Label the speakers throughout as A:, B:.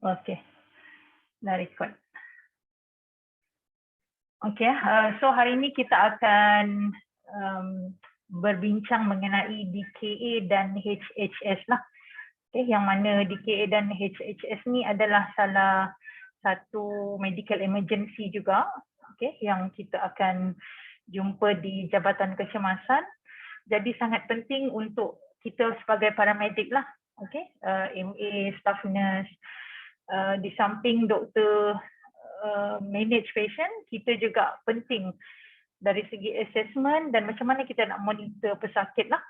A: Okey, dah record. Okey, so hari ini kita akan berbincang mengenai DKA dan HHS lah. Okay, yang mana DKA dan HHS ni adalah salah satu medical emergency juga, okay, yang kita akan jumpa di Jabatan Kecemasan. Jadi sangat penting untuk kita sebagai paramedik lah, okay, MA, staff nurse, di samping doktor manage patient, kita juga penting dari segi assessment dan macam mana kita nak monitor pesakit lah.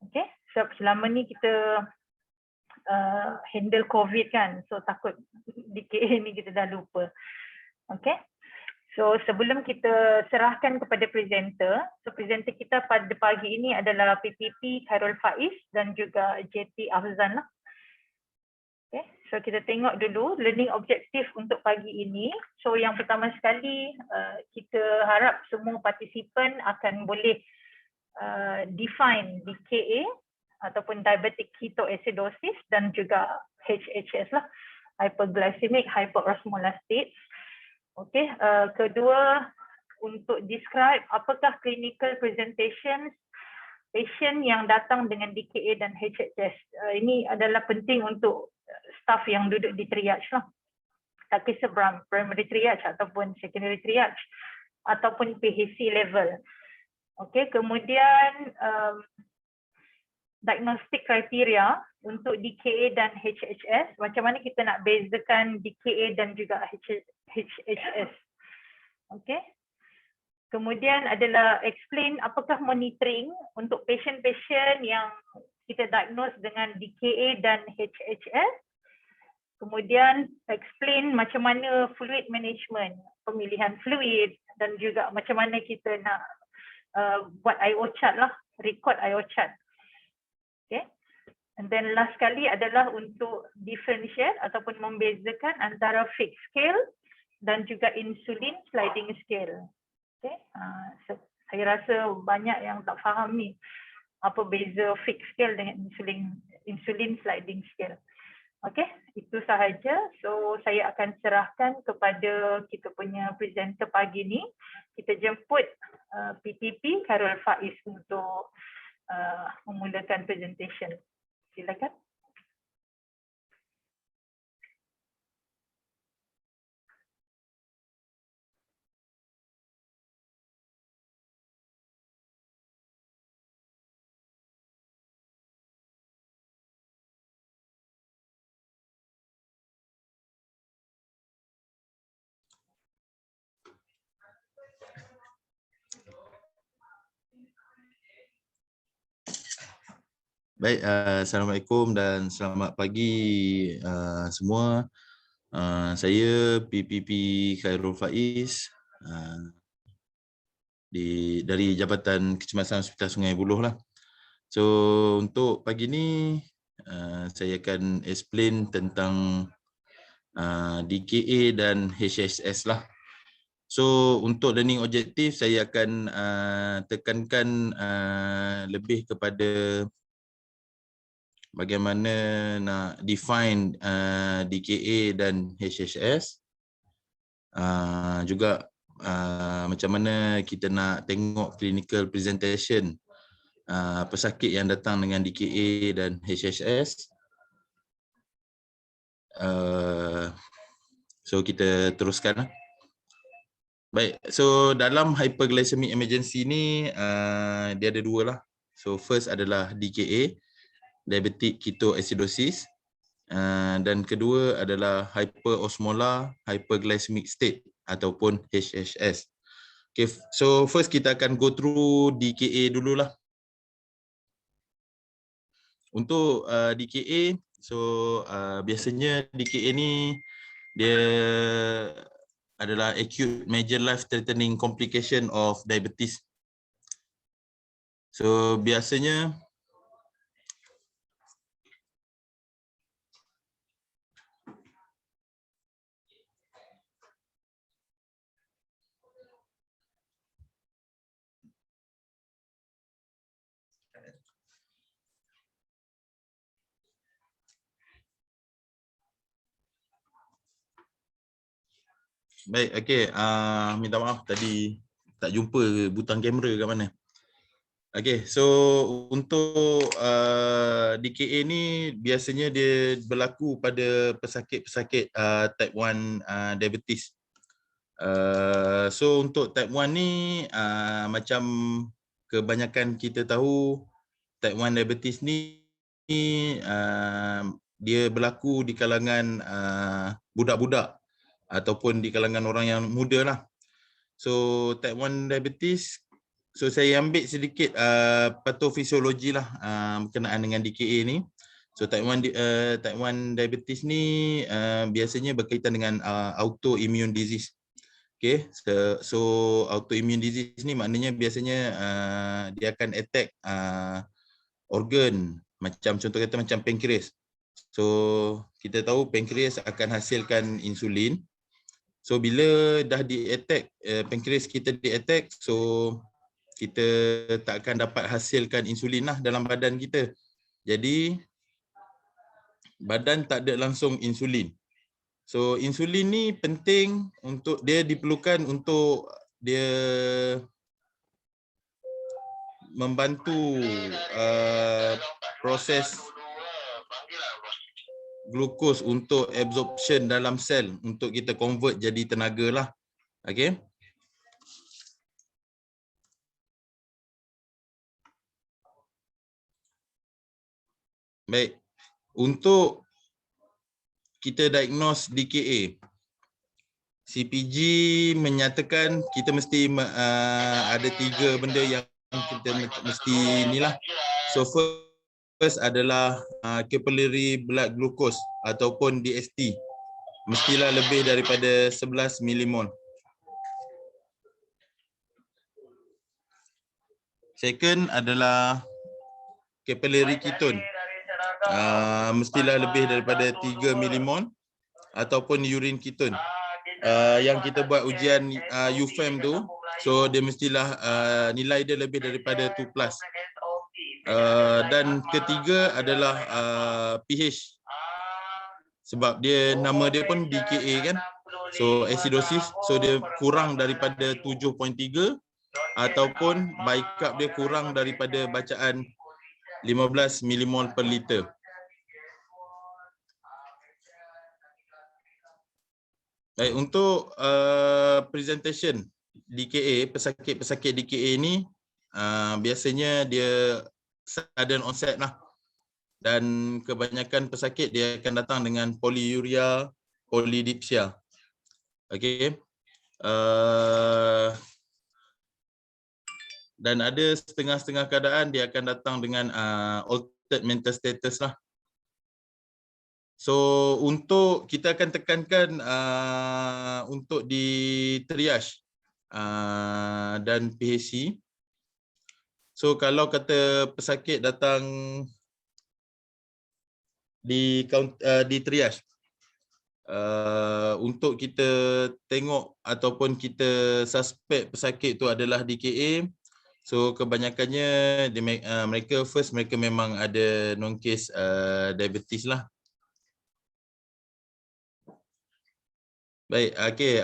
A: Okay, sebab selama ni kita handle COVID kan, so takut DKA ni kita dah lupa. Okay, so sebelum kita serahkan kepada presenter, so presenter kita pada pagi ini adalah PPP Khairul Faiz dan juga JT Afzan lah. Okay, so kita tengok dulu learning objective untuk pagi ini. So yang pertama sekali, kita harap semua partisipan akan boleh define DKA ataupun diabetic ketoacidosis dan juga HHS lah, hyperglycemic hyperosmolar state. Okay, kedua, untuk describe apakah clinical presentations patient yang datang dengan DKA dan HHS. Ini adalah penting untuk staff yang duduk di triage lah. Tak kisah primary triage ataupun secondary triage ataupun PHC level. Okay, kemudian diagnostic criteria untuk DKA dan HHS. Macam mana kita nak bezakan DKA dan juga HHS. Okay. Kemudian adalah explain apakah monitoring untuk patient-patient yang kita diagnose dengan DKA dan HHS. Kemudian explain macam mana fluid management, pemilihan fluid dan juga macam mana kita nak buat IO chart lah, record IO chart. Okay. And then last kali adalah untuk differentiate ataupun membezakan antara fixed scale dan juga insulin sliding scale. Okay. Saya rasa banyak yang tak faham ni apa beza fixed scale dengan insulin sliding scale. Okay, itu sahaja. So saya akan serahkan kepada kita punya presenter pagi ni. Kita jemput PTP Khairul Faiz untuk memulakan presentation. Silakan.
B: Baik, Assalamualaikum dan selamat pagi semua. Saya PPP Khairul Faiz dari Jabatan Kecemasan Hospital Sungai Buloh lah. So untuk pagi ni saya akan explain tentang DKA dan HHS lah. So untuk learning objective saya akan tekankan lebih kepada bagaimana nak define DKA dan HHS, juga macam mana kita nak tengok clinical presentation pesakit yang datang dengan DKA dan HHS. So kita teruskan lah. Baik, so dalam hyperglycemic emergency ni dia ada dua lah. So first adalah DKA, diabetic ketoacidosis, dan kedua adalah hyperosmolar hyperglycemic state ataupun HHS. Okay, so first kita akan go through DKA dululah. Untuk DKA, so biasanya DKA ni dia adalah acute major life threatening complication of diabetes. So biasanya Baik, okey. Minta maaf tadi tak jumpa butang kamera kat mana. Okey, so untuk DKA ni biasanya dia berlaku pada pesakit-pesakit type 1 diabetes. So untuk type 1 ni macam kebanyakan kita tahu, type 1 diabetes ni dia berlaku di kalangan budak-budak ataupun di kalangan orang yang muda lah. So type 1 diabetes, so saya ambil sedikit patofisiologi lah berkenaan dengan DKA ni. So type 1 diabetes ni biasanya berkaitan dengan autoimmune disease. Okay, so autoimmune disease ni maknanya biasanya dia akan attack organ, macam contoh kata macam pankreas. So kita tahu pankreas akan hasilkan insulin. So bila dah di-attack, pankreas kita di-attack, so kita tak akan dapat hasilkan insulin lah dalam badan kita. Jadi badan tak ada langsung insulin. So insulin ni penting untuk dia diperlukan untuk dia membantu proses glukos untuk absorption dalam sel untuk kita convert jadi tenaga lah. Okay. Baik. Untuk kita diagnose DKA, CPG menyatakan kita mesti ada 3 benda yang kita mesti inilah. So first adalah capillary blood glucose ataupun DST. Mestilah lebih daripada 11 milimol. Second adalah capillary ketone. Mestilah lebih daripada 3 milimol ataupun urine ketone. Yang kita buat ujian UFAM tu, so dia mestilah nilai dia lebih daripada 2+. Dan ketiga adalah pH. Sebab dia nama dia pun DKA kan. So acidosis, so dia kurang daripada 7.3 ataupun bicarb dia kurang daripada bacaan 15 milimol per liter. Baik, untuk presentation DKA, pesakit-pesakit DKA ni biasanya dia sudden onset lah. Dan kebanyakan pesakit dia akan datang dengan polyuria, polydipsia. Okey. Dan ada setengah-setengah keadaan dia akan datang dengan altered mental status lah. So untuk kita akan tekankan untuk di triage dan PHC. So kalau kata pesakit datang di triage, untuk kita tengok ataupun kita suspek pesakit tu adalah DKA, so kebanyakannya mereka memang ada non-case diabetes lah. Baik, okey.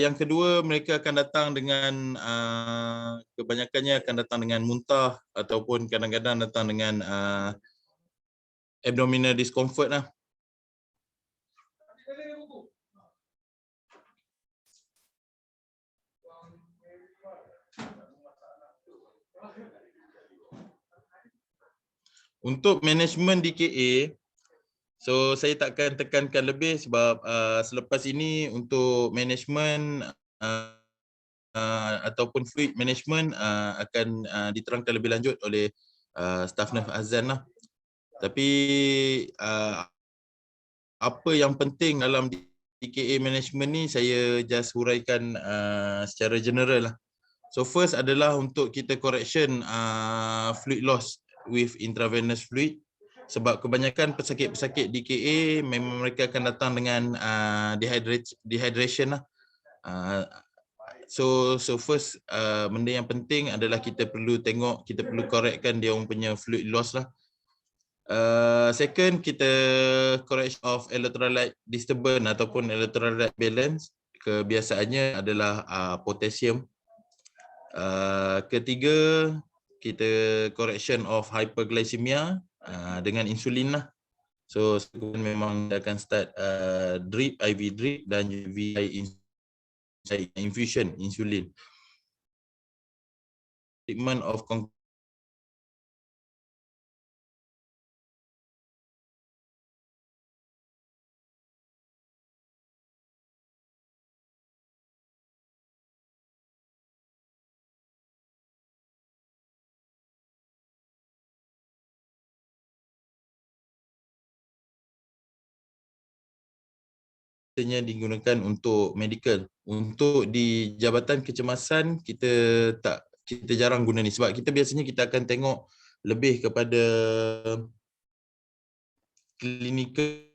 B: Yang kedua, mereka akan datang dengan kebanyakannya akan datang dengan muntah ataupun kadang-kadang datang dengan abdominal discomfort lah. Untuk management DKA, so saya takkan tekankan lebih sebab selepas ini untuk management ataupun fluid management akan diterangkan lebih lanjut oleh staff nurse Azan lah. Tapi apa yang penting dalam DKA management ni saya just huraikan secara general lah. So first adalah untuk kita correction fluid loss with intravenous fluid, sebab kebanyakan pesakit-pesakit DKA memang mereka akan datang dengan dehydration lah. So first benda yang penting adalah kita perlu tengok, kita perlu correctkan dia orang punya fluid loss lah. Second, kita correction of electrolyte disturbance ataupun electrolyte balance. kebiasaannya adalah potasium. Ketiga, kita correction of hyperglycemia dengan insulin lah. So memang dia akan start drip, IV drip dan VI infusion insulin. Treatment of digunakan untuk medical. Untuk di Jabatan Kecemasan kita jarang guna ni sebab kita biasanya kita akan tengok lebih kepada clinical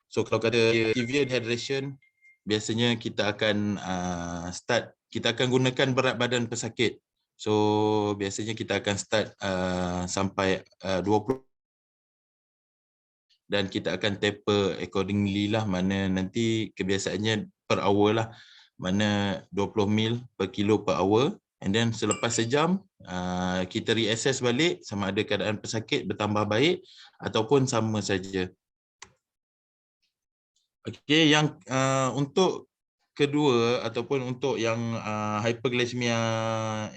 B: so kalau kata severe dehydration biasanya kita akan kita akan gunakan berat badan pesakit. So biasanya kita akan start sampai 20 dan kita akan taper accordingly lah, mana nanti kebiasaannya per hour lah, mana 20 mil per kilo per hour, and then selepas sejam kita reassess balik sama ada keadaan pesakit bertambah baik ataupun sama saja. Okey, yang untuk kedua ataupun untuk yang hyperglycemia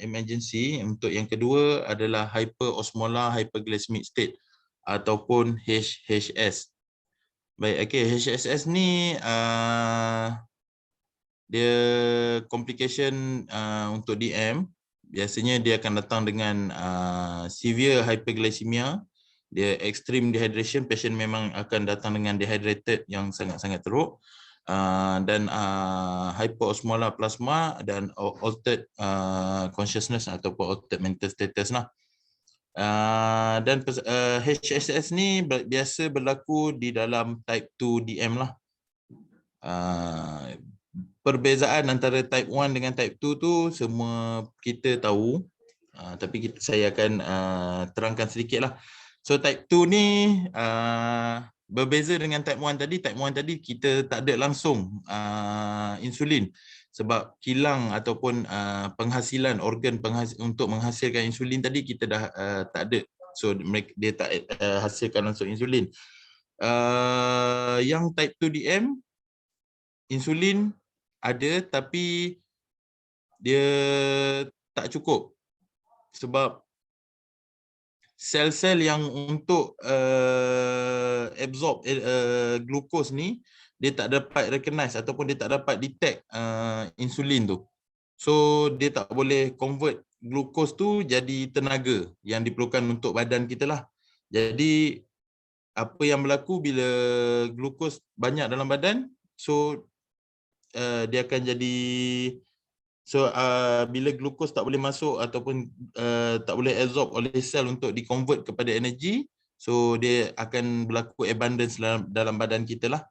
B: emergency, untuk yang kedua adalah hyperosmolar hyperglycemic state ataupun HHS. Baik, okey, HHS ni dia complication untuk DM. Biasanya dia akan datang dengan severe hyperglycemia, dia extreme dehydration, patient memang akan datang dengan dehydrated yang sangat-sangat teruk, dan hyperosmolar plasma dan altered consciousness ataupun altered mental status lah. Dan HSS ni biasa berlaku di dalam type 2 DM lah. Perbezaan antara type 1 dengan type 2 tu semua kita tahu, tapi saya akan terangkan sedikit lah. So type 2 ni berbeza dengan type 1 tadi. Type 1 tadi kita tak ada langsung insulin sebab kilang ataupun penghasilan organ untuk menghasilkan insulin tadi kita dah tak ada. So dia tak hasilkan langsung insulin. Yang type 2 DM insulin ada tapi dia tak cukup sebab sel-sel yang untuk absorb glukos ni dia tak dapat recognize ataupun dia tak dapat detect insulin tu. So dia tak boleh convert glukos tu jadi tenaga yang diperlukan untuk badan kita lah. Jadi apa yang berlaku bila glukos banyak dalam badan, so dia akan jadi bila glukos tak boleh masuk ataupun tak boleh absorb oleh sel untuk di-convert kepada energi, so dia akan berlaku abundance dalam badan kita lah.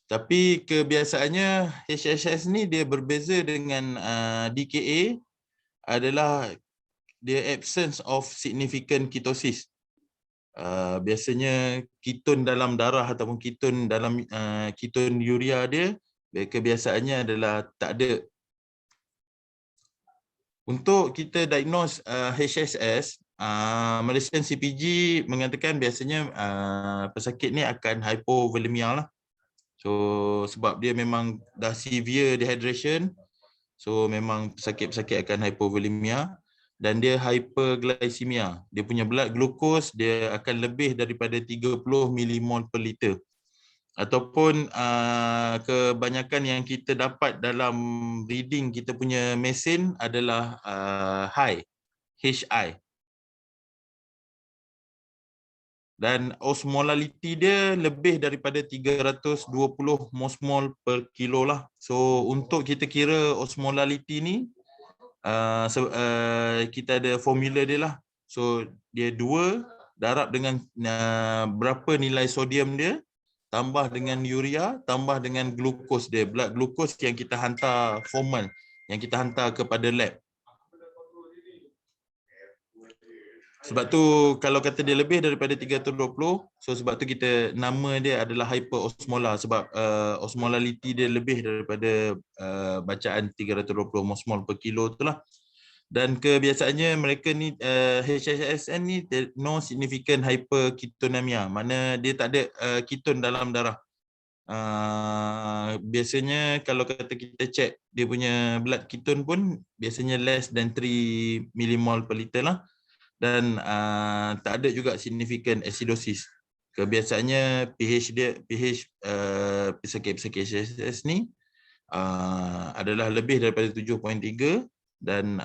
B: Tapi kebiasaannya HHS ni dia berbeza dengan DKA adalah dia absence of significant ketosis. Biasanya keton dalam darah ataupun keton dalam keton urea dia kebiasaannya adalah tak ada. Untuk kita diagnose HSS, Malaysian CPG mengatakan biasanya pesakit ni akan hypovolemia lah. So sebab dia memang dah severe dehydration, so memang pesakit-pesakit akan hypovolemia dan dia hyperglycemia. Dia punya blood glucose dia akan lebih daripada 30 milimol per liter. Ataupun kebanyakan yang kita dapat dalam reading kita punya mesin adalah high, HI. Dan osmolality dia lebih daripada 320 mosmol per kilo lah. So untuk kita kira osmolality ni, kita ada formula dia lah. So dia 2 darab dengan berapa nilai sodium dia, tambah dengan urea, tambah dengan glukos dia, blood glucose yang kita hantar formal, yang kita hantar kepada lab. Sebab tu kalau kata dia lebih daripada 320, so sebab tu kita nama dia adalah hyperosmolar sebab osmolality dia lebih daripada bacaan 320 mol per kilo tu lah. Dan kebiasaannya mereka ni HSSN ni no significant hyperketonemia, mana dia tak ada keton dalam darah. Biasanya kalau kata kita check dia punya blood ketone pun biasanya less than 3 millimol per liter lah. Dan tak ada juga significant acidosis. Kebiasaannya pH pesakit-pesakit HSS ni adalah lebih daripada 7.3 dan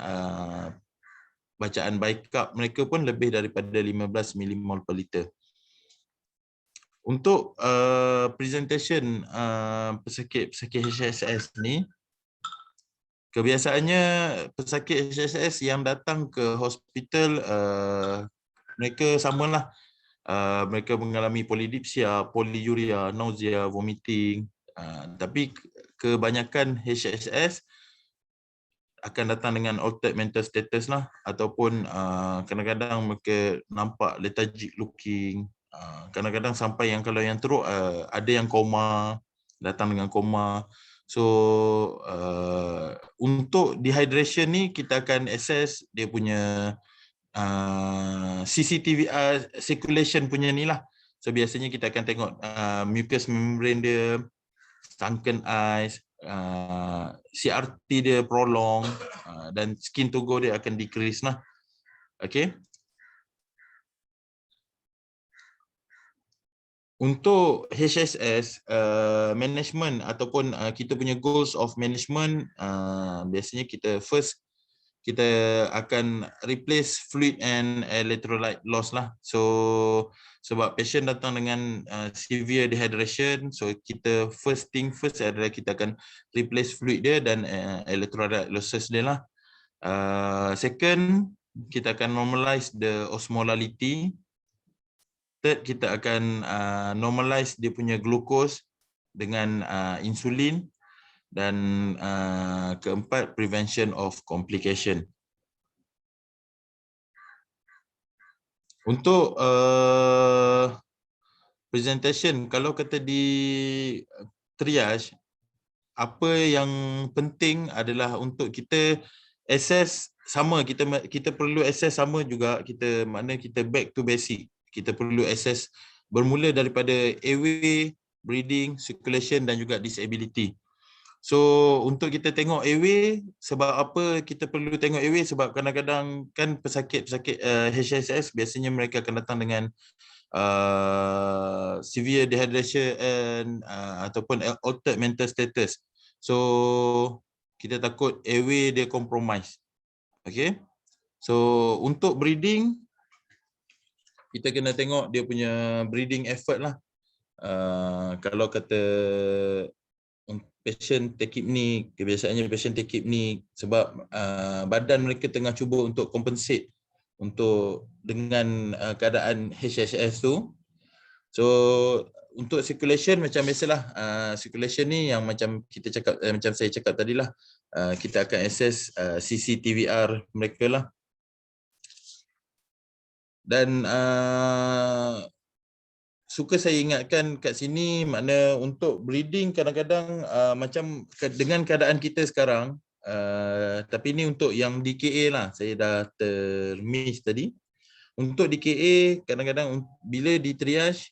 B: bacaan bicarb mereka pun lebih daripada 15 millimol per liter. Untuk presentation pesakit-pesakit HSS ni, kebiasaannya pesakit HSS yang datang ke hospital mereka samalah. Mereka mengalami polydipsia, polyuria, nausea, vomiting. Tapi kebanyakan HSS akan datang dengan altered mental status lah, ataupun kadang-kadang mereka nampak lethargic looking. Kadang-kadang sampai yang kalau yang teruk ada yang koma, datang dengan koma. So untuk dehydration ni kita akan assess dia punya CCTV circulation punya ni lah. So biasanya kita akan tengok mucous membrane dia, sunken eyes, CRT dia prolong, dan skin to go dia akan decrease lah. Okay. Untuk HSS management ataupun kita punya goals of management, biasanya kita akan replace fluid and electrolyte loss lah. So sebab patient datang dengan severe dehydration, so kita first adalah kita akan replace fluid dia dan electrolyte losses dia lah. Second, kita akan normalize the osmolality. Third, kita akan normalize dia punya glucose dengan insulin. Dan keempat, prevention of complication. Untuk presentation, kalau kata di triage, apa yang penting adalah untuk kita assess sama, kita perlu assess sama juga, makna kita back to basic. Kita perlu assess bermula daripada airway, breathing, circulation dan juga disability. So untuk kita tengok airway, sebab apa kita perlu tengok airway? Sebab kadang-kadang kan pesakit-pesakit HSS biasanya mereka akan datang dengan severe dehydration ataupun altered mental status. So kita takut airway dia compromise. Okay. So untuk breathing, kita kena tengok dia punya breathing effort lah. Kalau kata patient tachypnea, kebiasaannya patient tachypnea sebab badan mereka tengah cuba untuk compensate untuk dengan keadaan HSS tu. So untuk circulation macam biasalah, circulation ni yang macam kita cakap, macam saya cakap tadilah, kita akan assess CCTVR mereka lah. Dan suka saya ingatkan kat sini, makna untuk breathing kadang-kadang macam dengan keadaan kita sekarang, tapi ni untuk yang DKA lah, saya dah termiss tadi. Untuk DKA kadang-kadang bila di triage,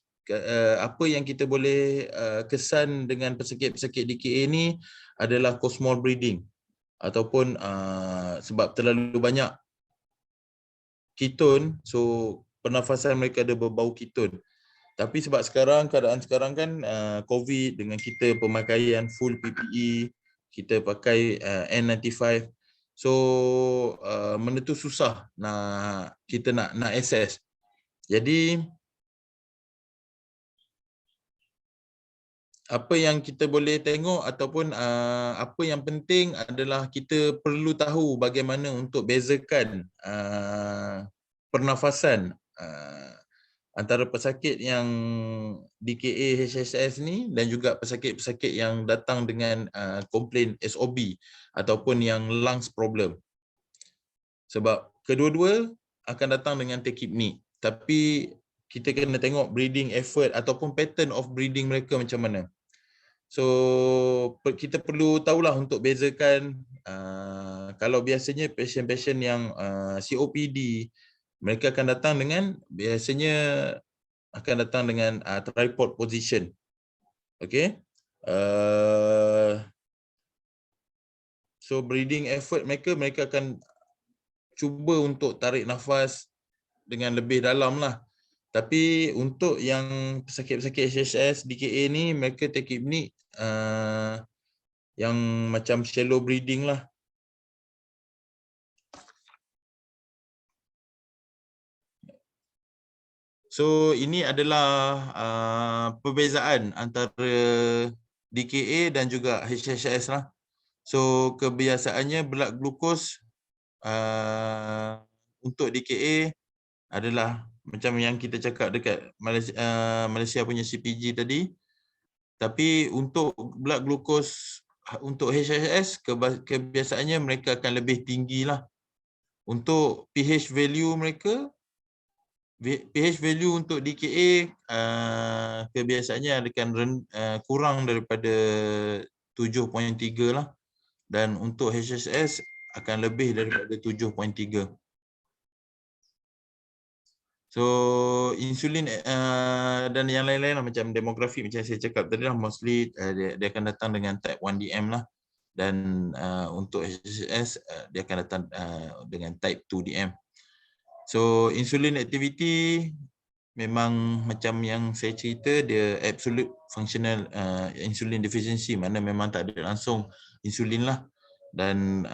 B: apa yang kita boleh kesan dengan pesakit-pesakit DKA ni adalah co-small breathing ataupun sebab terlalu banyak keton, so pernafasan mereka ada berbau keton. Tapi sebab keadaan sekarang kan COVID, dengan kita pemakaian full PPE, kita pakai N95, so benda tu susah kita nak assess. Jadi apa yang kita boleh tengok ataupun apa yang penting adalah kita perlu tahu bagaimana untuk bezakan pernafasan antara pesakit yang DKA HSS ni dan juga pesakit-pesakit yang datang dengan komplain SOB ataupun yang lungs problem. Sebab kedua-dua akan datang dengan terkip ni. Tapi kita kena tengok breeding effort ataupun pattern of breeding mereka macam mana. So kita perlu tahulah untuk bezakan kalau biasanya pasien-pasien yang COPD, mereka akan datang dengan biasanya akan datang dengan tripod position. Okay. So breathing effort mereka akan cuba untuk tarik nafas dengan lebih dalam lah. Tapi untuk yang pesakit-pesakit HHS, DKA ni, mereka take ni yang macam shallow breathing lah. So ini adalah perbezaan antara DKA dan juga HHS lah. So kebiasaannya blood glucose untuk DKA adalah macam yang kita cakap dekat Malaysia punya CPG tadi. Tapi untuk blood glucose untuk HHS kebiasaannya mereka akan lebih tinggi lah. Untuk pH value mereka, pH value untuk DKA kebiasaannya akan kurang daripada 7.3 lah. Dan untuk HHS akan lebih daripada 7.3. So insulin dan yang lain-lain lah, macam demografi macam saya cakap tadi lah, mostly dia akan datang dengan type 1DM lah. Dan untuk HHS dia akan datang dengan type 2DM. So insulin activity memang macam yang saya cerita, dia absolute functional insulin deficiency, mana memang tak ada langsung insulin lah. Dan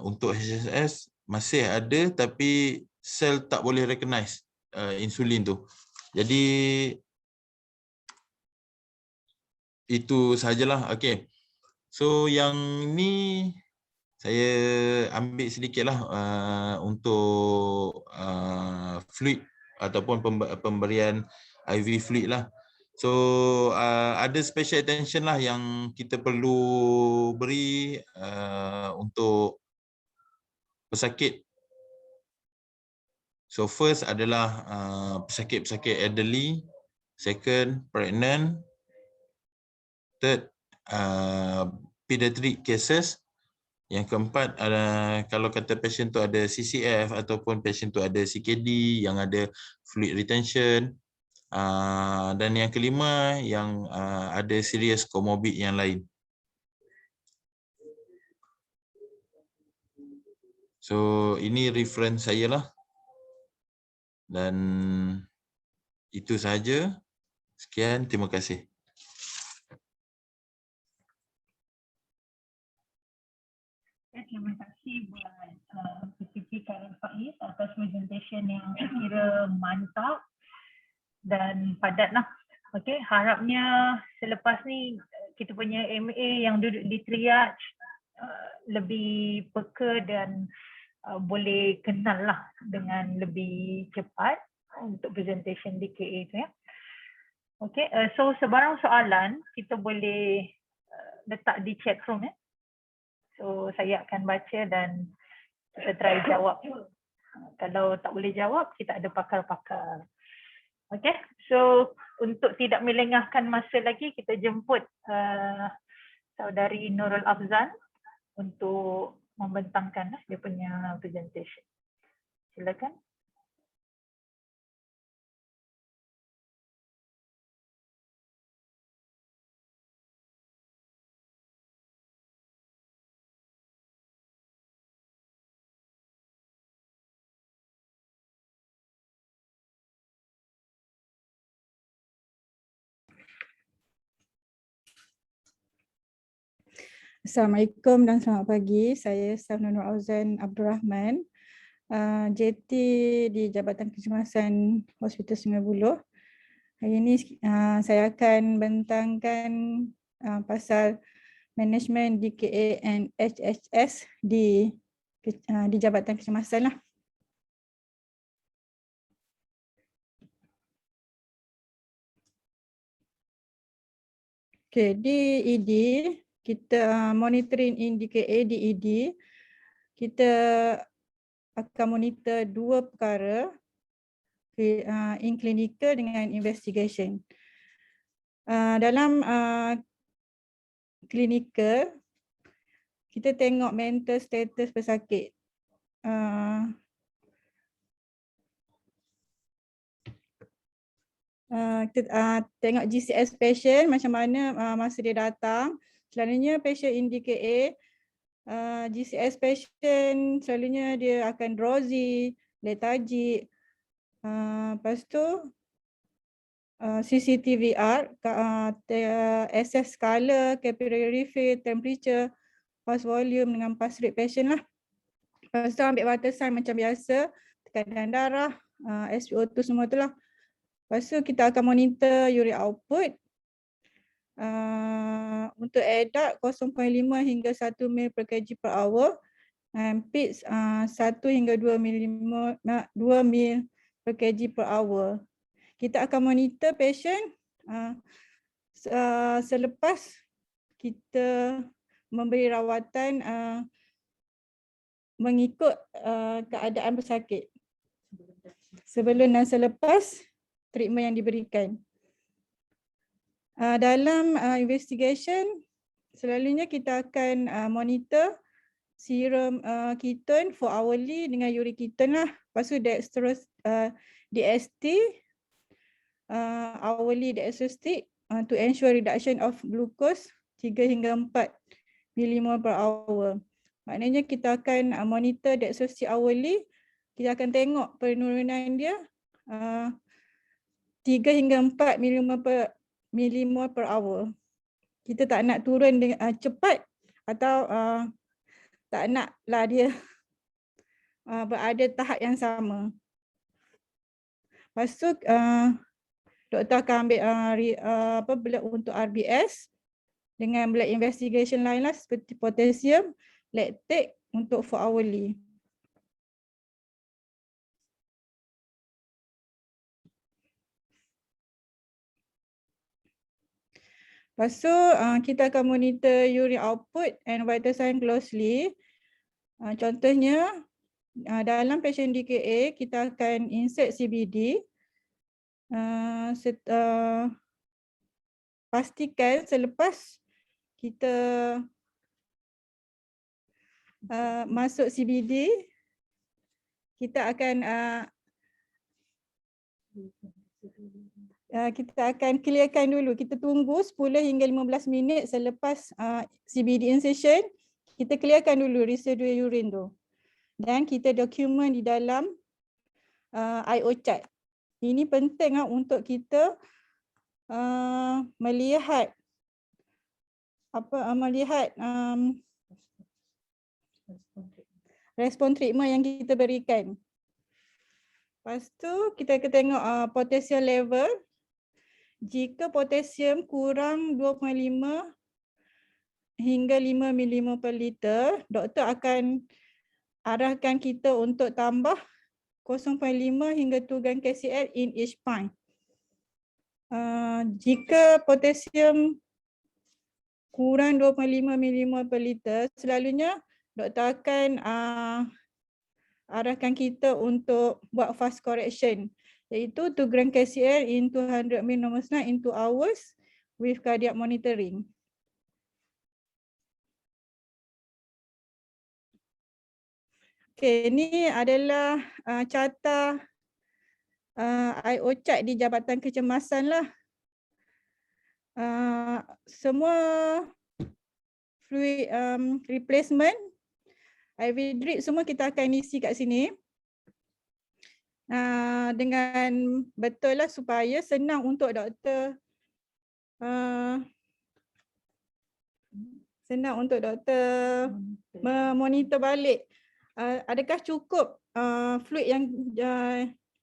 B: untuk HHS masih ada tapi sel tak boleh recognize insulin tu. Jadi itu sahajalah. Okay. So yang ni saya ambil sedikitlah untuk fluid ataupun pemberian IV fluid lah. So ada special attention lah yang kita perlu beri untuk pesakit. So first adalah pesakit-pesakit elderly, second pregnant, third pediatric cases. Yang keempat kalau kata pasien tu ada CCF ataupun pasien tu ada CKD yang ada fluid retention. Dan yang kelima yang ada serious comorbid yang lain. So ini reference saya lah. Dan itu sahaja. Sekian, terima kasih.
A: Terima kasih buat PPT Kak Faiz atas presentation yang saya kira mantap dan padat lah. Okay, harapnya selepas ni kita punya MA yang duduk di triage lebih peka dan boleh kenal lah dengan lebih cepat untuk presentation DKA tu ya. Okay, so sebarang soalan kita boleh letak di chat room ya. So saya akan baca dan kita try jawab. Kalau tak boleh jawab, kita ada pakar-pakar. Okay, so untuk tidak melengahkan masa lagi, kita jemput saudari Nurul Afzan untuk membentangkan dia punya presentation. Silakan.
C: Assalamualaikum dan selamat pagi. Saya Staf Nurul Afzan Abdul Rahman, JT di Jabatan Kecemasan Hospital Sungai Buloh. Hari ini saya akan bentangkan pasal management DKA and HHS di Jabatan Kecemasan lah. Okay, di ED kita monitoring in DKA di ED, kita akan monitor dua perkara, in clinical dengan investigation. Dalam clinical, kita tengok mental status pesakit. Kita tengok GCS patient macam mana masa dia datang. Selalunya patient in DKA, GCS patient selalunya dia akan drowsy, lethargic. Lepas tu CCTVR, assess color, capillary refill, temperature, pulse volume dengan pulse rate patient lah. Lepas tu ambil vital sign macam biasa, tekanan darah, SpO2 semua tu lah. Lepas tu kita akan monitor uric output. Untuk adult 0.5 hingga 1 ml per kg per hour. And PITS 1 hingga 2 ml per kg per hour. Kita akan monitor patient selepas kita memberi rawatan mengikut keadaan pesakit. Sebelum dan selepas treatment yang diberikan. Dalam investigation, selalunya kita akan monitor serum ketone for hourly dengan uric ketone lah. Lepas tu dextrose, DST, hourly dextrostic to ensure reduction of glucose 3 hingga 4 mmol per hour. Maknanya kita akan monitor dextrostic hourly, kita akan tengok penurunan dia 3 hingga 4 mmol per hour. Kita tak nak turun dengan cepat atau tak naklah dia berada tahap yang sama. Lepas tu doktor akan ambil blood untuk RBS dengan blood investigation lain lah seperti potassium, lactate untuk 4 hourly. Lepas tu kita akan monitor uric output and vital sign closely. Contohnya dalam patient DKA kita akan insert CBD. Pastikan selepas kita masuk CBD, kita akan clearkan dulu. Kita tunggu 10 hingga 15 minit selepas CBD insertion. Kita clearkan dulu residual urine tu. Dan kita dokumen di dalam IO chart. Ini penting untuk kita melihat respon treatment yang kita berikan. Lepas tu kita akan tengok potassium level. Jika potassium kurang 2.5 hingga 5 mmol per liter, doktor akan arahkan kita untuk tambah 0.5 hingga 2 gram KCl in each pint. Jika potassium kurang 2.5 mmol per liter, selalunya doktor akan arahkan kita untuk buat fast correction, iaitu 2 gram KCl in 200 ml normal snap in 2 hours with cardiac monitoring. Okay, ini adalah carta IO chart di Jabatan Kecemasan lah. Semua fluid replacement, IV drip semua kita akan isi kat sini. Dengan betul lah supaya senang untuk doktor memonitor balik. Adakah cukup fluid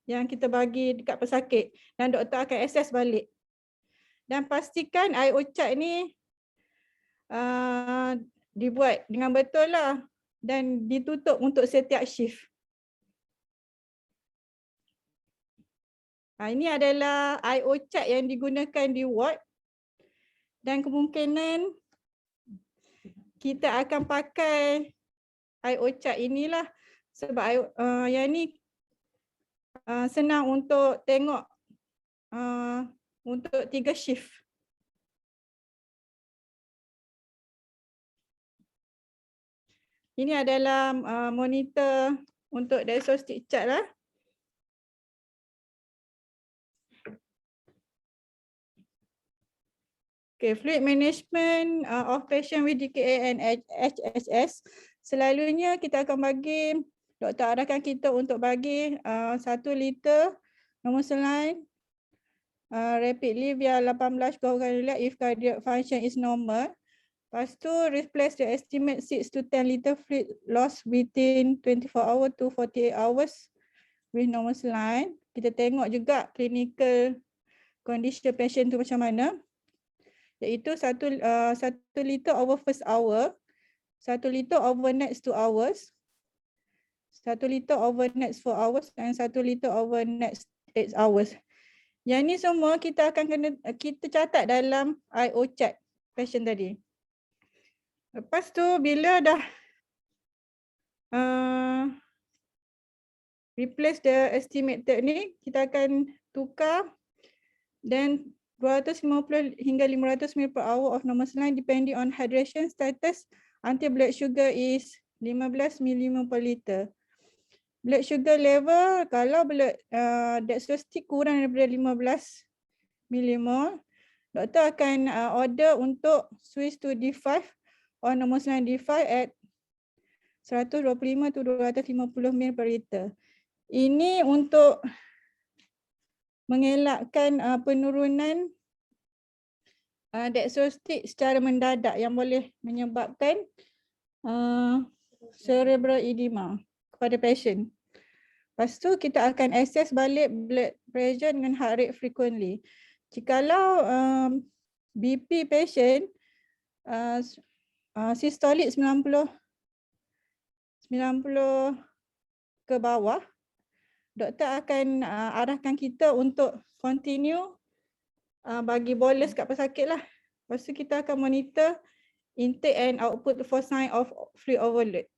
C: yang kita bagi dekat pesakit, dan doktor akan assess balik. Dan pastikan IO chart ni dibuat dengan betul lah dan ditutup untuk setiap shift. Ini adalah IO chart yang digunakan di ward, dan kemungkinan kita akan pakai IO chart inilah Sebab yang ni senang untuk tengok untuk 3 shift. Ini adalah monitor untuk diagnostic chart lah. Okay, fluid management of patient with DKA and HHS. Selalunya kita akan bagi, doktor arahkan kita untuk bagi 1 liter normal saline rapidly via 18 kali if cardiac function is normal. Lepas tu replace the estimate 6 to 10 liter fluid loss within 24 hours to 48 hours with normal saline. Kita tengok juga clinical condition patient tu macam mana. Iaitu 1 liter over first hour, 1 liter over next 2 hours, 1 liter over next 4 hours dan 1 liter over next 8 hours. Yang ni semua kita akan kita catat dalam IO chart patient tadi. Lepas tu bila dah replace the estimated ni, kita akan tukar dan 250 hingga 500 ml per hour of normal saline depending on hydration status until blood sugar is 15 mmol per liter. Blood sugar level, kalau blood dextrostic kurang daripada 15 mmol, doktor akan order untuk switch to D5 or normal saline D5 at 125 to 250 ml per liter. Ini untuk mengelakkan penurunan dextrostic secara mendadak yang boleh menyebabkan cerebral edema kepada patient. Lepas tu kita akan assess balik blood pressure dengan heart rate frequently. Jikalau BP patient systolic 90 ke bawah, doktor akan arahkan kita untuk continue bagi bolus kat pesakit lah. Lepas tu kita akan monitor intake and output for sign of fluid overload.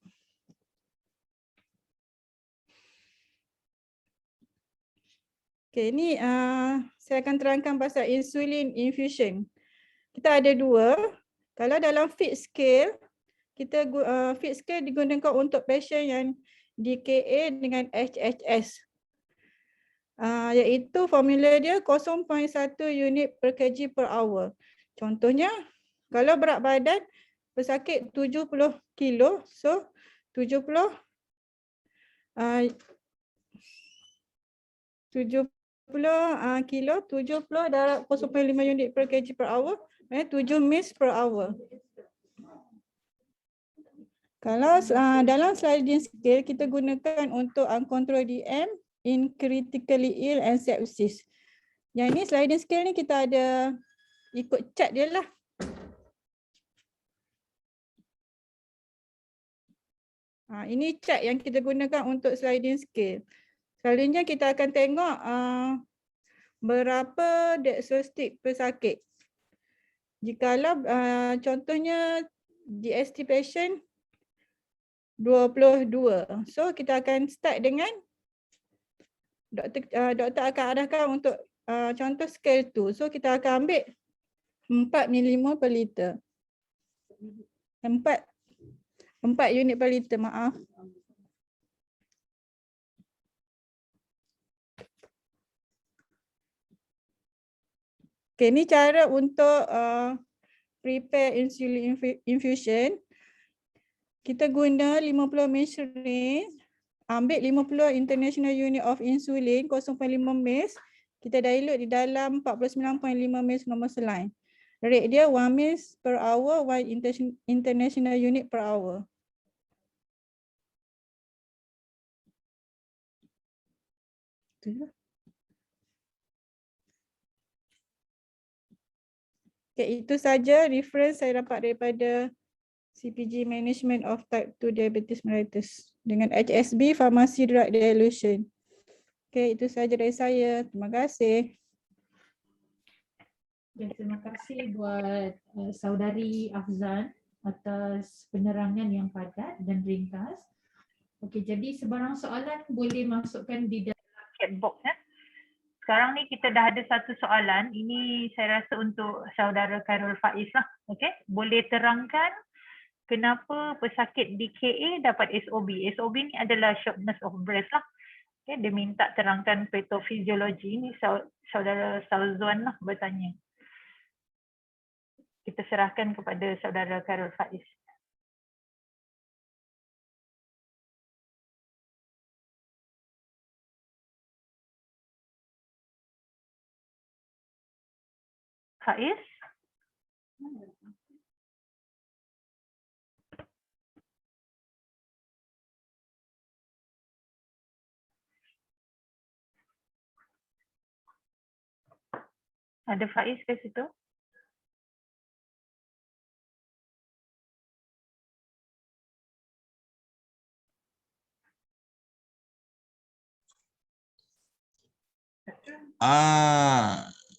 C: Okay, ni saya akan terangkan pasal insulin infusion. Kita ada 2. Kalau dalam fit scale, kita fit scale digunakan untuk patient yang DKA dengan HHS. Iaitu formula dia 0.1 unit per kg per hour. Contohnya, kalau berat badan pesakit 70 kilo, so 70 kilo, 70 darab 0.5 unit per kg per hour, 7 mils per hour. Kalau dalam sliding scale, kita gunakan untuk uncontrolled DM in critically ill and sepsis. Yang ni sliding scale ni kita ada ikut chart dia lah. Ini chart yang kita gunakan untuk sliding scale. Selalunya kita akan tengok berapa dextrostic pesakit. Jikalau contohnya DST patient 22. So kita akan start dengan doktor akan arahkan untuk contoh scale 2. So kita akan ambil 4 mmol per liter. 4 unit per liter, maaf. Okay, ni cara untuk prepare insulin infusion. Kita guna 50 ml syringe, ambil 50 international unit of insulin 0.5 ml, kita dilute di dalam 49.5 ml normal saline. Rate dia 1 ml per hour, 1 international unit per hour. Okay, itu saja reference saya dapat daripada CPG Management of Type 2 Diabetes Mellitus dengan HSB Pharmacy Drug Dilution. Okay, itu saja dari saya. Terima kasih.
D: Dan terima kasih buat saudari Afzan atas penerangan yang padat dan ringkas. Okey, jadi sebarang soalan boleh masukkan di dalam
A: chat box ya. Sekarang ni kita dah ada satu soalan. Ini saya rasa untuk saudara Khairul Faiz lah. Okey, boleh terangkan kenapa pesakit DKA dapat SOB? SOB ni adalah shortness of breath lah. Okay, dia minta terangkan patofisiologi ni, saudara Salzuan lah bertanya. Kita serahkan kepada saudara Khairul Faiz. Faiz? Ada Faiz ke situ?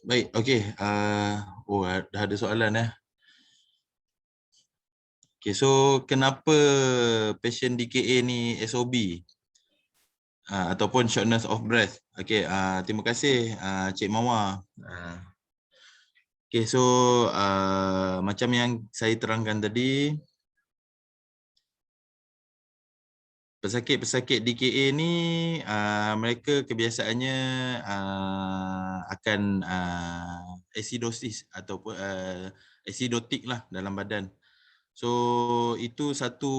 B: Baik, okey. Dah ada soalan ya. Okay, so kenapa patient DKA ni SOB? Ataupun shortness of breath. Okay, terima kasih Cik Mawar. Okay, so macam yang saya terangkan tadi, pesakit-pesakit DKA ni mereka kebiasaannya akan acidosis ataupun acidotik lah dalam badan. So itu satu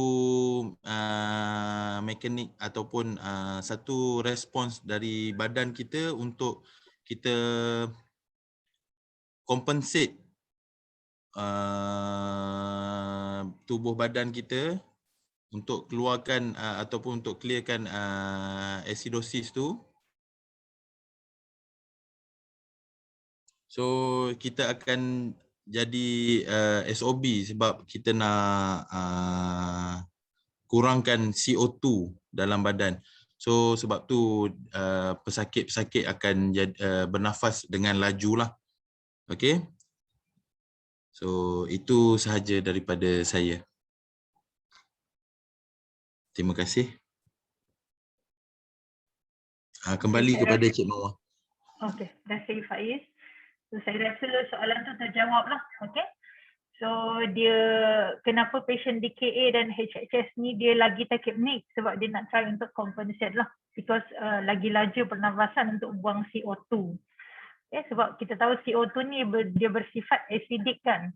B: mekanik ataupun satu respons dari badan kita untuk kita compensate tubuh badan kita untuk keluarkan ataupun untuk clearkan acidosis tu. So kita akan jadi SOB sebab kita nak kurangkan CO2 dalam badan. So sebab tu pesakit-pesakit akan bernafas dengan laju lah. Okay. So itu sahaja daripada saya. Terima kasih. Kembali kepada Cik Mawar.
A: Okey, terima kasih Faiz. So, saya rasa soalan tu terjawab lah. Okay. So dia kenapa patient DKA dan HHS ni dia lagi tachypneic sebab dia nak try untuk compensate lah. Because lagi laju pernafasan untuk buang CO2. Okay, sebab kita tahu CO2 ni dia bersifat acidic kan.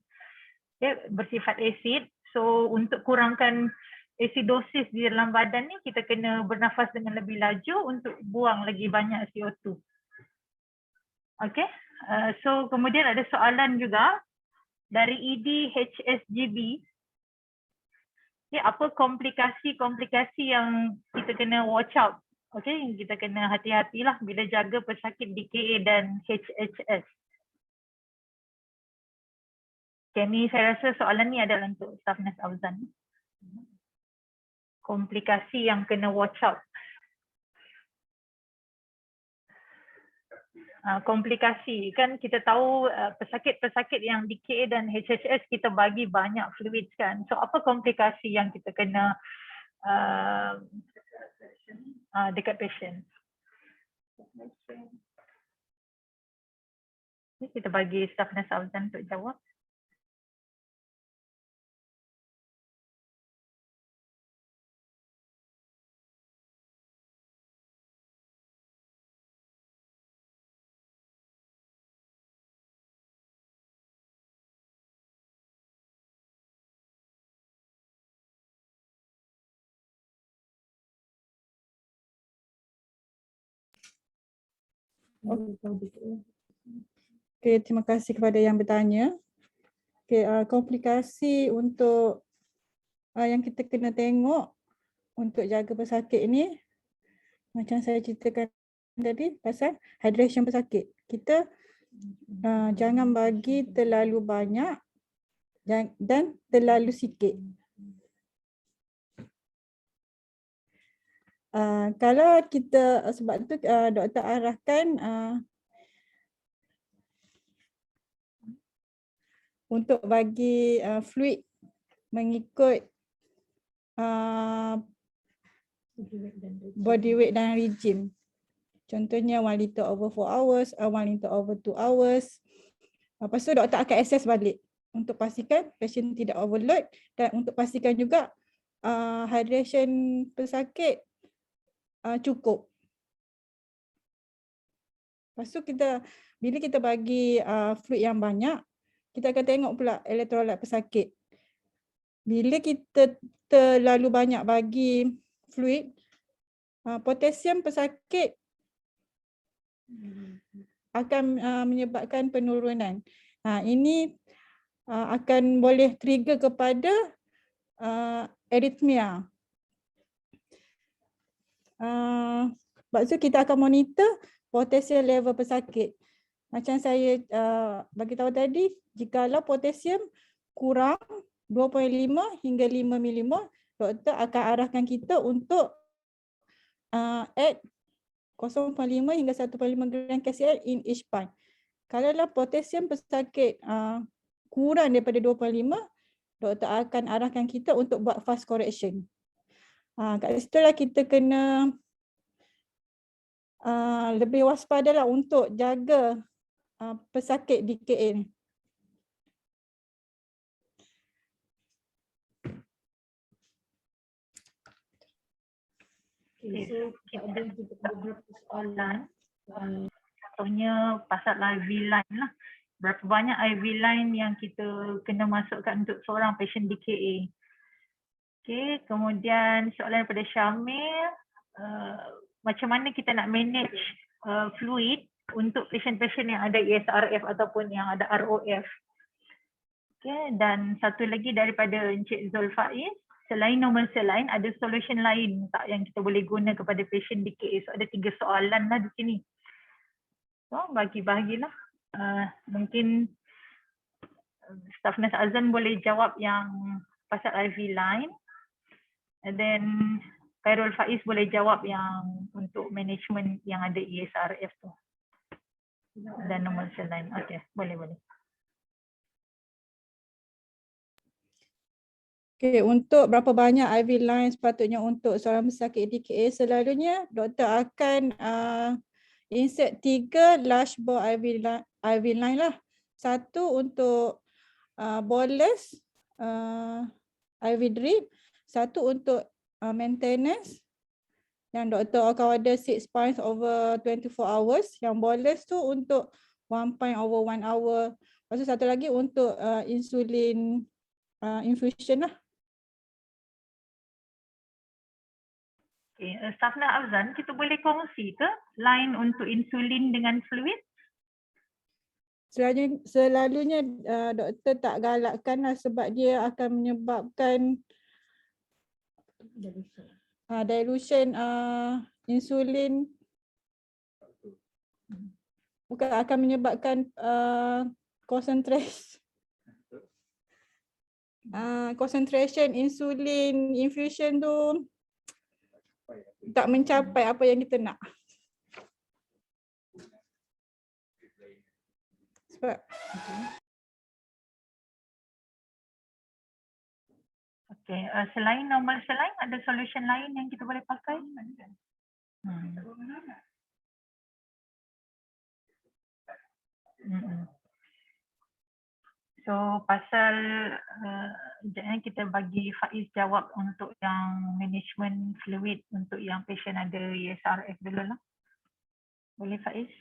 A: Okay, bersifat acid. So untuk kurangkan acidosis di dalam badan ni kita kena bernafas dengan lebih laju untuk buang lagi banyak CO2. Okay. So kemudian ada soalan juga dari ED-HSGB. Okay, apa komplikasi-komplikasi yang kita kena watch out? Okay, kita kena hati-hatilah bila jaga pesakit DKA dan HHS. Okay, ni saya rasa soalan ni adalah untuk Staff Nurse Auzan. Komplikasi yang kena watch out. Komplikasi kan kita tahu pesakit-pesakit yang DKA dan HHS kita bagi banyak fluids kan. So apa komplikasi yang kita kena dekat patient? Ini kita bagi Staff Nurse Auzan untuk jawab.
C: Okay, terima kasih kepada yang bertanya. Okay, komplikasi untuk yang kita kena tengok untuk jaga pesakit ni, macam saya ceritakan tadi pasal hydration pesakit. Kita jangan bagi terlalu banyak dan terlalu sikit. Kalau kita, sebab tu doktor arahkan untuk bagi fluid mengikut body weight dan regime. Contohnya 1 liter over 4 hours, 1 liter over 2 hours. Lepas tu doktor akan assess balik untuk pastikan pasien tidak overload dan untuk pastikan juga hydration pesakit cukup. Lepas tu bila kita bagi fluid yang banyak, kita akan tengok pula elektrolit pesakit. Bila kita terlalu banyak bagi fluid, potasium pesakit akan menyebabkan penurunan. Ini akan boleh trigger kepada arrhythmia. Sebab tu kita akan monitor potasium level pesakit. Macam saya bagi tahu tadi, jikalau potasium kurang 2.5 hingga 5 mmol, doktor akan arahkan kita untuk add 0.5 hingga 1.5 gram KCl in each pint. Kalau potasium pesakit kurang daripada 2.5, doktor akan arahkan kita untuk buat fast correction. Kat situlah kita kena lebih waspadalah untuk jaga pesakit DKA ni.
A: Okay, so kita ada juga beberapa soalan. Contohnya pasal IV line lah. Berapa banyak IV line yang kita kena masukkan untuk seorang pasien DKA. Okay, kemudian soalan daripada Syamil. Macam mana kita nak manage fluid untuk pasien-pasien yang ada ESRF ataupun yang ada ROF. Okay, dan satu lagi daripada Encik Zulfaiz. Selain normal saline, ada solution lain tak yang kita boleh guna kepada pasien DKA? So ada 3 soalan lah di sini. So bagi-bagilah. Mungkin Staff Nurse Azan boleh jawab yang pasal IV line. And then Khairul Faiz boleh jawab yang untuk management yang ada ESRF tu. Dan normal saline. Okay, boleh.
C: Okay, untuk berapa banyak IV line sepatutnya untuk seorang pesakit DKA, selalunya doktor akan insert 3 large bore IV line lah. Satu untuk bolus IV drip, satu untuk maintenance yang doktor akan order 6 pints over 24 hours. Yang bolus tu untuk 1 pint over 1 hour. Lepas tu satu lagi untuk insulin infusion lah.
A: Okay, Staff Nurse Azan, kita boleh kongsi ke line untuk insulin dengan fluid?
C: Selalunya doktor tak galakkan lah sebab dia akan menyebabkan dilution insulin, bukan akan menyebabkan concentration insulin infusion tu tak mencapai apa yang kita nak. Sebab
A: Okay, selain normal saline, ada solution lain yang kita boleh pakai? So pasal kita bagi Faiz jawab untuk yang management fluid untuk yang patient ada ESRF dulu lah. Boleh Faiz?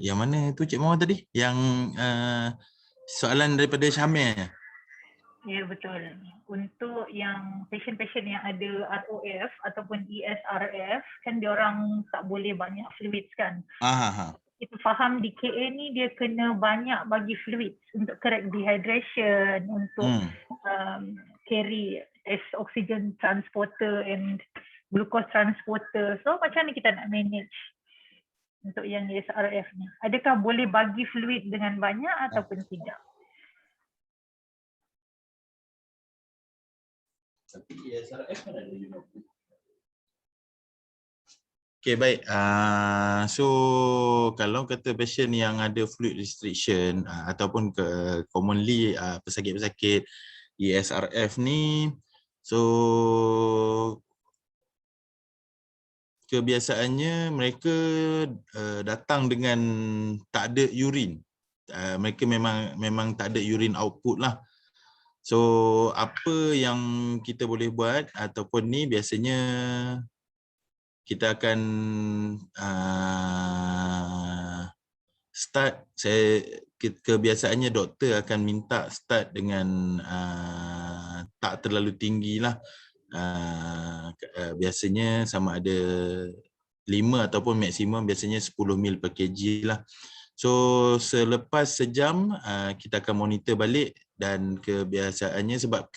B: Yang mana tu Cik Mawar tadi? Yang soalan daripada Syamil.
A: Ya, betul. Untuk yang patient-patient yang ada ROF ataupun ESRF, kan diorang tak boleh banyak fluids kan. Kita faham DKA ni dia kena banyak bagi fluids untuk correct dehydration, untuk carry as oxygen transporter and glucose transporter. So macam mana kita nak manage untuk yang ESRF ni? Adakah boleh bagi fluid dengan banyak ataupun tidak?
B: Tapi ESRF kan ada Okay, baik. So kalau kata patient yang ada fluid restriction ataupun commonly pesakit-pesakit ESRF ni, so kebiasaannya mereka datang dengan tak ada urine. Mereka memang tak ada urine output lah. So apa yang kita boleh buat ataupun ni biasanya kita akan start, kebiasaannya doktor akan minta start dengan tak terlalu tinggi lah. Biasanya sama ada 5 ataupun maksimum biasanya 10 ml per kg lah. So selepas sejam kita akan monitor balik, dan kebiasaannya sebab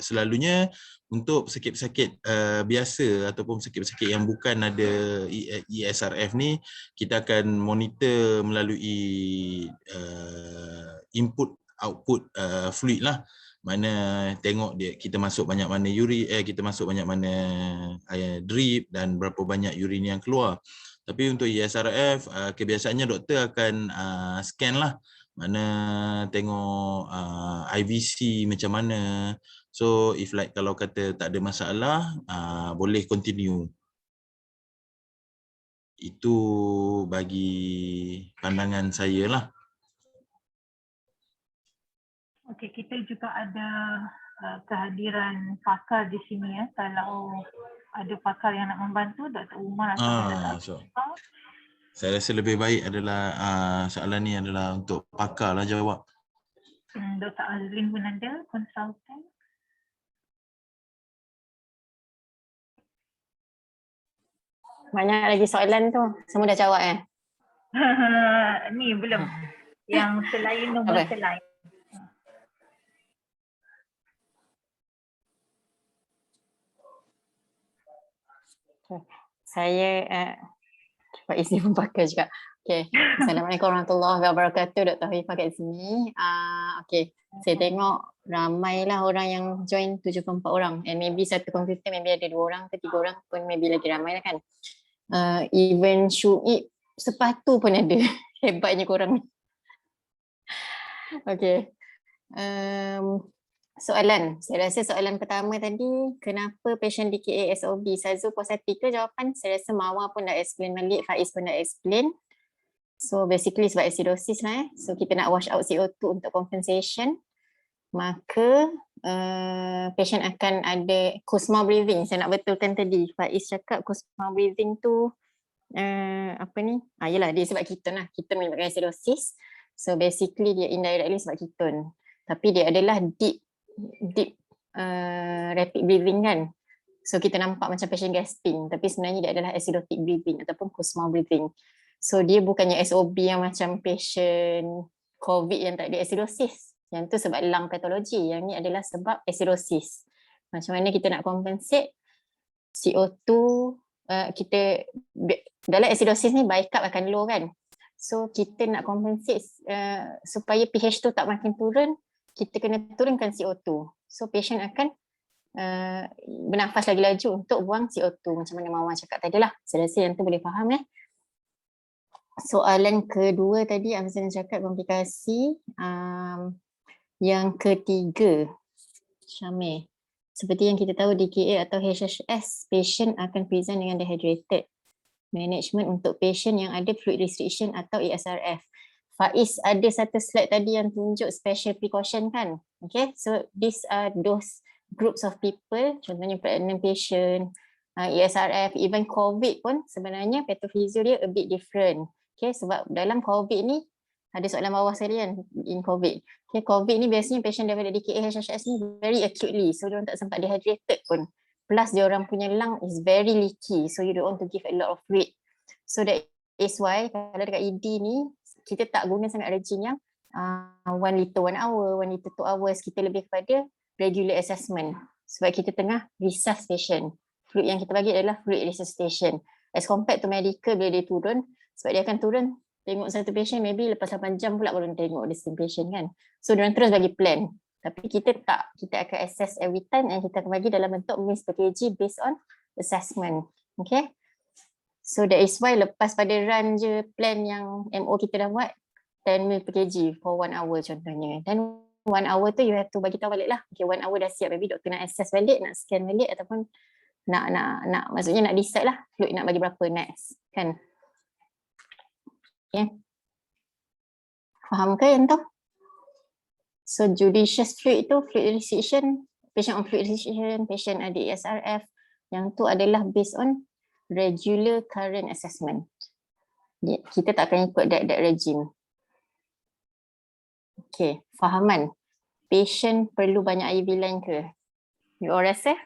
B: selalunya untuk pesakit-pesakit biasa ataupun pesakit-pesakit yang bukan ada ESRF ni, kita akan monitor melalui input output fluid lah. Mana tengok kita masuk banyak mana kita masuk banyak mana drip dan berapa banyak urine yang keluar. Tapi untuk ESRF kebiasaannya doktor akan scan lah, mana tengok IVC macam mana. So if like kalau kata tak ada masalah, boleh continue. Itu bagi pandangan saya lah.
A: Okey, kita juga ada kehadiran pakar di sini ya. Kalau ada pakar yang nak membantu, Dr. Umar atau
B: So saya rasa lebih baik adalah soalan ni adalah untuk pakar lah jawab.
A: Dr. Azlin pun ada, konsultan.
E: Banyak lagi soalan tu. Semua dah jawab
A: Ni belum. Yang selain nombor selain.
E: Saya Pak Izzi pun pakai juga. Okay. Assalamualaikum warahmatullahi wabarakatuh. Dr. Hafifah kat sini. Okay. Saya tengok ramailah orang yang join, 74 orang. And maybe satu komputer maybe ada 2 orang ke 3 orang pun maybe lagi ramai lah kan. Even Syuib sepatu pun ada. Hebatnya korang ni. Okay. Soalan. Saya rasa soalan pertama tadi, kenapa patient DKA SOB? Sazu puas hati ke jawapan? Saya rasa Mawar pun dah explain balik, Faiz pun dah explain. So basically sebab acidosis lah So kita nak wash out CO2 untuk compensation. Maka patient akan ada Kussmaul breathing. Saya nak betulkan tadi. Faiz cakap Kussmaul breathing tu yelah dia sebab keton lah. Keton menyebabkan acidosis. So basically dia indirectly sebab keton. Tapi dia adalah deep rapid breathing kan. So kita nampak macam patient gasping, tapi sebenarnya dia adalah acidotic breathing ataupun Kussmaul breathing. So dia bukannya SOB yang macam patient COVID yang tak ada acidosis. Yang tu sebab lung pathology, yang ni adalah sebab acidosis. Macam mana kita nak compensate CO2, kita dalam acidosis ni bicap akan low kan. So kita nak compensate supaya pH tu tak makin turun, kita kena turunkan CO2. So patient akan bernafas lagi laju untuk buang CO2 macam mana Mawar cakap tadi lah. Saya rasa yang tu boleh faham Soalan kedua tadi Amazon cakap komplikasi. Yang ketiga, Syamil, seperti yang kita tahu DKA atau HHS, patient akan present dengan dehydrated. Management untuk patient yang ada fluid restriction atau ESRF. Faiz ada satu slide tadi yang tunjuk special precaution kan. Okay, so these are those groups of people, contohnya pregnant patient, ESRF, even COVID pun sebenarnya pathophysio dia a bit different. Okay, sebab dalam COVID ni, ada soalan bawah sekali kan, in COVID. Okay, COVID ni biasanya patient daripada DKA HHS ni very acutely, so diorang tak sempat dehydrated pun. Plus diorang punya lung is very leaky, so you don't want to give a lot of fluid. So that is why kalau dekat ED ni, kita tak guna sangat regime yang 1 liter 1 hour, 1 liter 2 hours. Kita lebih kepada regular assessment. Sebab kita tengah resuscitation. Fluid yang kita bagi adalah fluid resuscitation. As compared to medical, bila dia turun, sebab dia akan turun, tengok satu patient, maybe lepas 8 jam pula baru tengok the same patient kan. So diorang terus bagi plan. Tapi kita tak, kita akan assess every time and kita akan bagi dalam bentuk mils per kg based on assessment. Okay. So that is why lepas pada run je plan yang MO kita dah buat 10 ml per kg for 1 hour contohnya. Dan 1 hour tu you have to bagi tahu balik lah. Okay, 1 hour dah siap, maybe doktor nak assess balik, nak scan balik ataupun nak maksudnya nak decide lah fluid nak bagi berapa next kan. Okay. Faham ke yang tu? So judicious fluid tu, fluid restriction, patient on fluid restriction, patient ada ESRF, yang tu adalah based on regular current assessment. Kita tak akan ikut that regime. Okay, fahaman. Patient perlu banyak IV line ke? You all rasa?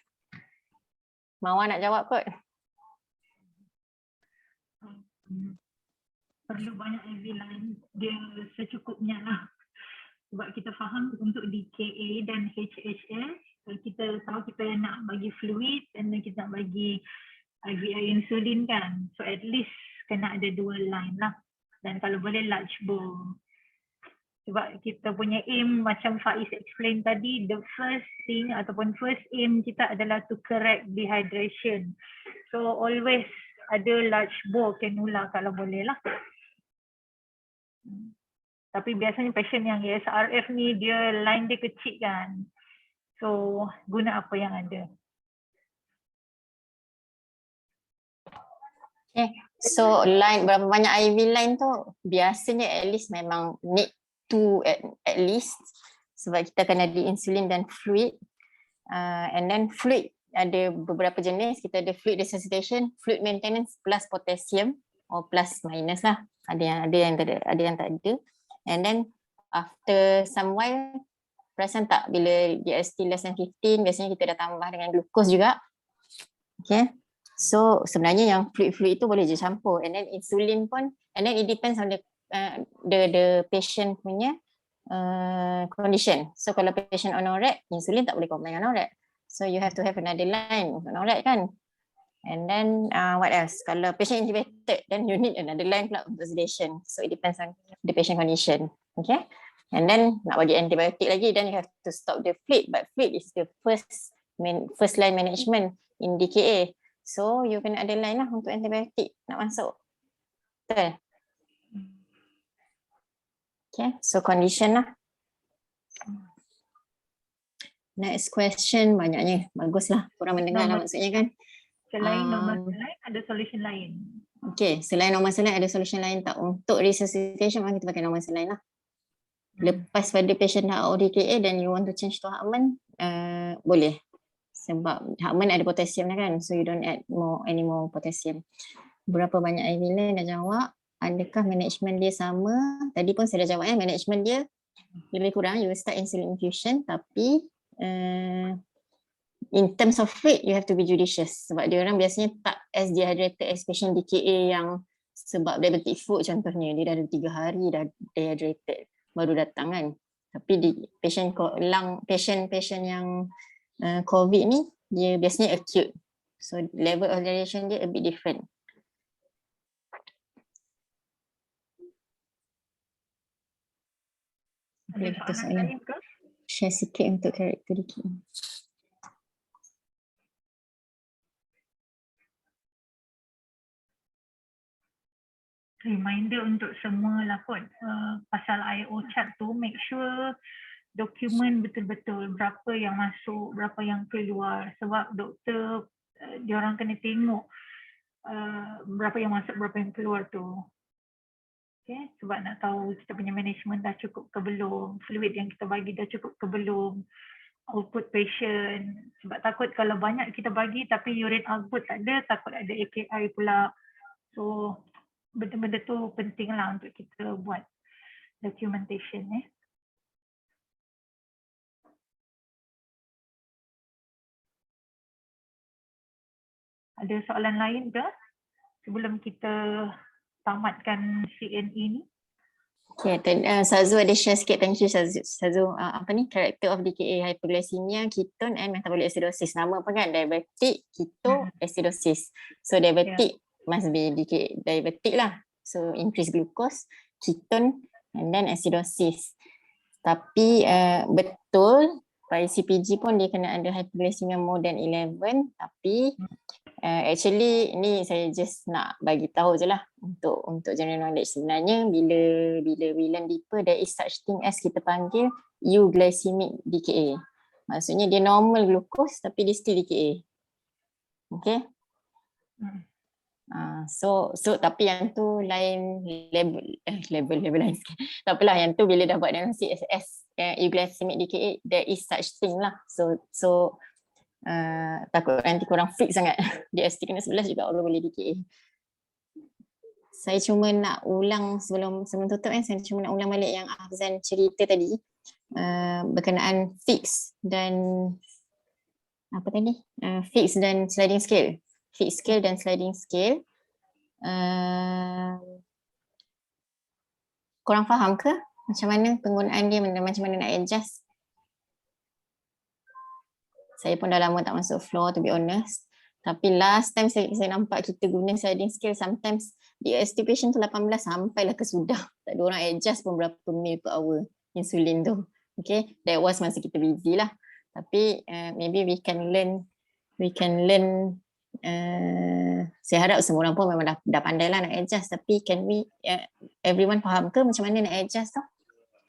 E: Mawar nak jawab kot?
A: Perlu banyak IV line, dia secukupnya lah. Sebab kita faham untuk DKA dan HHS, kita tahu kita nak bagi fluid dan kita nak bagi IVI insulin kan. So at least kena ada 2 line lah. Dan kalau boleh large bowl. Sebab kita punya aim macam Faiz explain tadi, the first thing ataupun first aim kita adalah to correct dehydration. So always ada large bowl cannula kalau boleh lah. Tapi biasanya patient yang ESRF ni dia line dia kecil kan. So guna apa yang ada.
E: Okay. So line, berapa banyak IV line tu biasanya at least memang need 2 at least. Sebab kita akan ada insulin dan fluid. And then fluid ada beberapa jenis. Kita ada fluid resuscitation, fluid maintenance plus potassium or plus minus lah. Ada yang tak ada. And then after some while, perasan tak bila DST less than 15, biasanya kita dah tambah dengan glukos juga. Okay. So sebenarnya yang fluid-fluid itu boleh je campur. And then insulin pun, and then it depends on the patient punya condition. So kalau patient on ORAC, insulin tak boleh combine dengan ORAC. So you have to have another line untuk ORAC kan. And then what else? Kalau patient intubated, then you need another line pula untuk sedation. So it depends on the patient condition. Okay. And then nak bagi antibiotik lagi, then you have to stop the fluid. But fluid is the first line management in DKA. So you kena ada line lah untuk antibiotik nak masuk. Betul? Okay. So condition lah. Next question banyaknya. Baguslah. Korang mendengar lah maksudnya kan.
A: Selain normal saline, ada solution lain.
E: Okay, selain normal saline ada solution lain tak? Untuk resuscitation memang kita pakai normal saline lah. Lepas pada patient dah ODKA dan you want to change to Hartmann, boleh. Sebab Hartmann ada potassium dah kan, so you don't add any more potassium. Berapa banyak IV line dah jawab. Adakah management dia sama? Tadi pun saya dah jawab management dia lebih kurang, you will start insulin infusion tapi in terms of fluid, you have to be judicious. Sebab dia orang biasanya tak as dehydrated as patient DKA yang sebab diabetic foot contohnya. Dia dah ada 3 hari dah dehydrated baru datang kan. Tapi di patient yang COVID ni, dia biasanya acute. So level of dehydration dia a bit different.
A: Ada soalan lain ke?
E: Share sikit untuk karakter DKA.
A: Reminder untuk semua lah kot, pasal IO chart tu, make sure dokumen betul-betul berapa yang masuk, berapa yang keluar. Sebab doktor, diorang kena tengok berapa yang masuk, berapa yang keluar tu. Okay, sebab nak tahu kita punya management dah cukup ke belum, fluid yang kita bagi dah cukup ke belum, output patient. Sebab takut kalau banyak kita bagi tapi urine output tak ada, takut ada AKI pula. So benda-benda tu penting lah untuk kita buat documentation. Ada soalan lain ke sebelum kita tamatkan CNE ni?
E: Okay, Sazu ada share sikit. Thank you Sazu. Apa ni? Character of DKA, hypoglycemia, ketone and metabolic acidosis. Nama apa kan? Diabetic, keto, acidosis. So diabetic must be DKA, diabetic lah. So increase glucose, ketone and then acidosis. Tapi betul, by CPG pun dia kena ada hypoglycemia more than 11. Tapi Actually ni saya just nak bagi tahu je lah untuk general knowledge. Sebenarnya bila we learn deeper, there is such thing as kita panggil euglycemic DKA. Maksudnya dia normal glucose tapi dia still DKA. Okay. So tapi yang tu lain level lain sikit. Tak apalah, yang tu bila dah buat diagnosis as euglycemic DKA, there is such thing lah. So takut nanti korang fix sangat. DST kena 11 juga orang boleh DKA. Saya cuma nak ulang sebelum tutup saya cuma nak ulang balik yang Afzan cerita tadi berkenaan fix dan apa tadi? Fix dan sliding scale. Fix scale dan sliding scale. Korang faham ke macam mana penggunaan dia, macam mana nak adjust? Saya pun dah lama tak masuk floor, to be honest. Tapi last time saya nampak kita guna sliding scale, sometimes di patient tu 18 sampailah ke sudah. Tak ada orang adjust pun berapa mil per hour insulin tu. Okay, that was masa kita busy lah. Tapi maybe we can learn. Saya harap semua orang pun memang dah pandai lah nak adjust. Tapi can we, everyone faham ke macam mana nak adjust tu?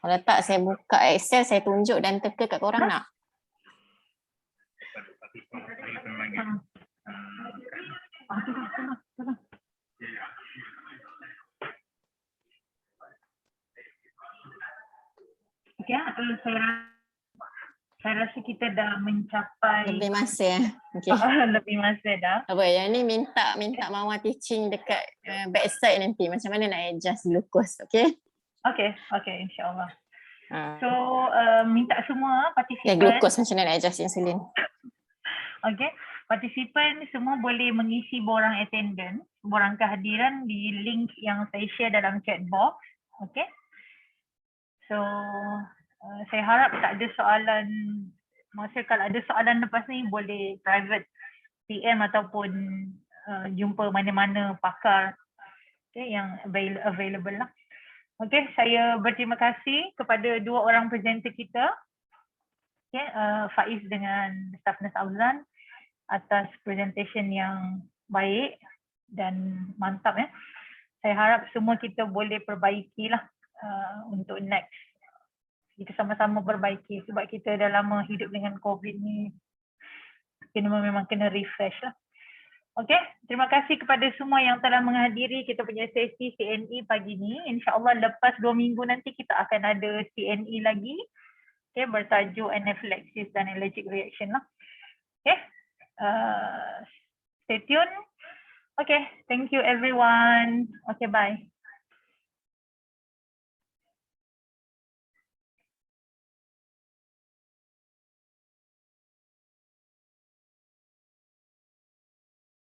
E: Kalau tak, saya buka Excel, saya tunjuk dan teka kat korang nak.
A: Okay, saya rasa kita dah mencapai
E: Lebih masa okay.
A: Lebih masa dah.
E: Apa yang ni minta Mawar teaching dekat backside nanti macam mana nak adjust glucose, okay?
A: Okay, insyaAllah. So minta semua partisipan.
E: Glucose macam mana nak adjust insulin.
A: Okay, partisipan semua boleh mengisi borang attendance, borang kehadiran di link yang saya share dalam chat box. Okay. So saya harap tak ada soalan. Maksudnya kalau ada soalan lepas ni boleh private PM ataupun jumpa mana-mana pakar yang available lah. Okay, saya berterima kasih kepada dua orang presenter kita, Faiz dengan Staff Nurse Afzan atas presentation yang baik dan mantap ya. Saya harap semua kita boleh perbaikilah untuk next. Kita sama-sama perbaiki sebab kita dah lama hidup dengan COVID ni. Memang kena refresh lah. Okey, terima kasih kepada semua yang telah menghadiri kita punya sesi CNE pagi ni. InsyaAllah lepas 2 minggu nanti kita akan ada CNE lagi. Okay, bertajuk anaphylaxis dan allergic reaction lah. Okay, stay tune. Okay, thank you everyone. Okay, bye.